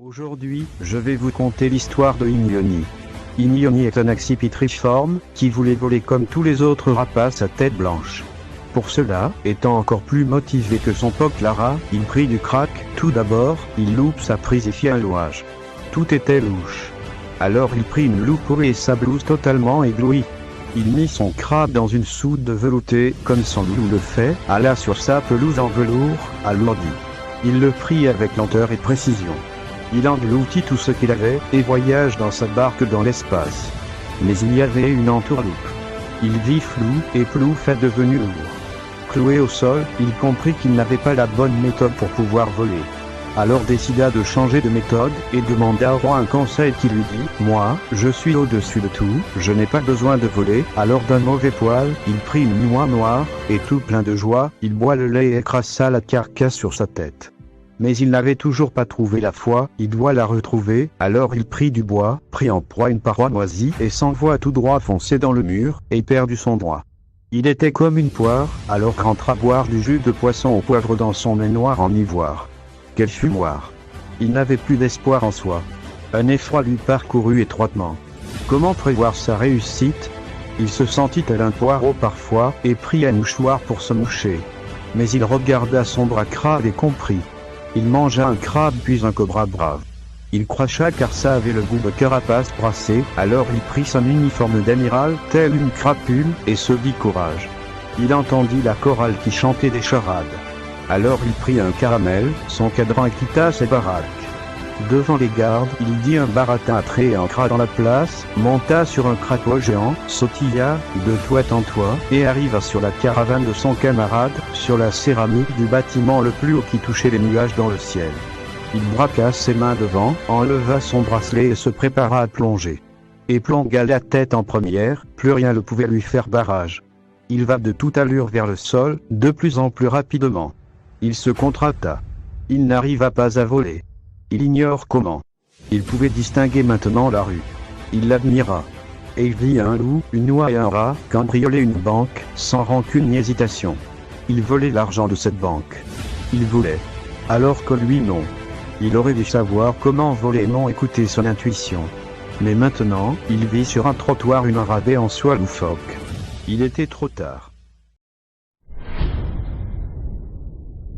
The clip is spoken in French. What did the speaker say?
Aujourd'hui, je vais vous conter l'histoire de Inyoni. Inyoni est un accipitriforme, qui voulait voler comme tous les autres rapaces à tête blanche. Pour cela, étant encore plus motivé que son pote Lara, il prit du crack. Tout d'abord, il loupe sa prise et fit un louage. Tout était louche. Alors il prit une loupe et sa blouse totalement éblouie. Il mit son crabe dans une soude de velouté, comme son loup le fait, alla sur sa pelouse en velours, alourdie. Il le prit avec lenteur et précision. Il engloutit tout ce qu'il avait, et voyage dans sa barque dans l'espace. Mais il y avait une entourloupe. Il vit flou, et Plouf est devenu lourd. Cloué au sol, il comprit qu'il n'avait pas la bonne méthode pour pouvoir voler. Alors décida de changer de méthode, et demanda au roi un conseil qui lui dit « Moi, je suis au-dessus de tout, je n'ai pas besoin de voler. » Alors d'un mauvais poil, il prit une noix noire, et tout plein de joie, il boit le lait et écrasa la carcasse sur sa tête. Mais il n'avait toujours pas trouvé la foi, il doit la retrouver. Alors il prit du bois, prit en proie une paroi moisie, et s'envoie tout droit foncer dans le mur, et perdit son droit. Il était comme une poire, alors rentra boire du jus de poisson au poivre dans son noir en ivoire. Quel fumoir! Il n'avait plus d'espoir en soi. Un effroi lui parcourut étroitement. Comment prévoir sa réussite? Il se sentit tel un poireau parfois, et prit un mouchoir pour se moucher. Mais il regarda son bras crabe et comprit. Il mangea un crabe puis un cobra brave. Il cracha car ça avait le goût de carapace brassée, alors il prit son uniforme d'amiral, tel une crapule, et se dit courage. Il entendit la chorale qui chantait des charades. Alors il prit un caramel, son cadran et quitta ses baraques. Devant les gardes, il dit un baratin à trait et ancra dans la place, monta sur un crapaud géant, sautilla, de toit en toit, et arriva sur la caravane de son camarade, sur la céramique du bâtiment le plus haut qui touchait les nuages dans le ciel. Il braqua ses mains devant, enleva son bracelet et se prépara à plonger. Et plongea la tête en première, plus rien ne pouvait lui faire barrage. Il va de toute allure vers le sol, de plus en plus rapidement. Il se contracta. Il n'arriva pas à voler. Il ignore comment. Il pouvait distinguer maintenant la rue. Il l'admira. Et il vit un loup, une oie et un rat cambrioler une banque, sans rancune ni hésitation. Il volait l'argent de cette banque. Il voulait. Alors que lui non. Il aurait dû savoir comment voler et non écouter son intuition. Mais maintenant, il vit sur un trottoir une rabais en soie loufoque. Il était trop tard.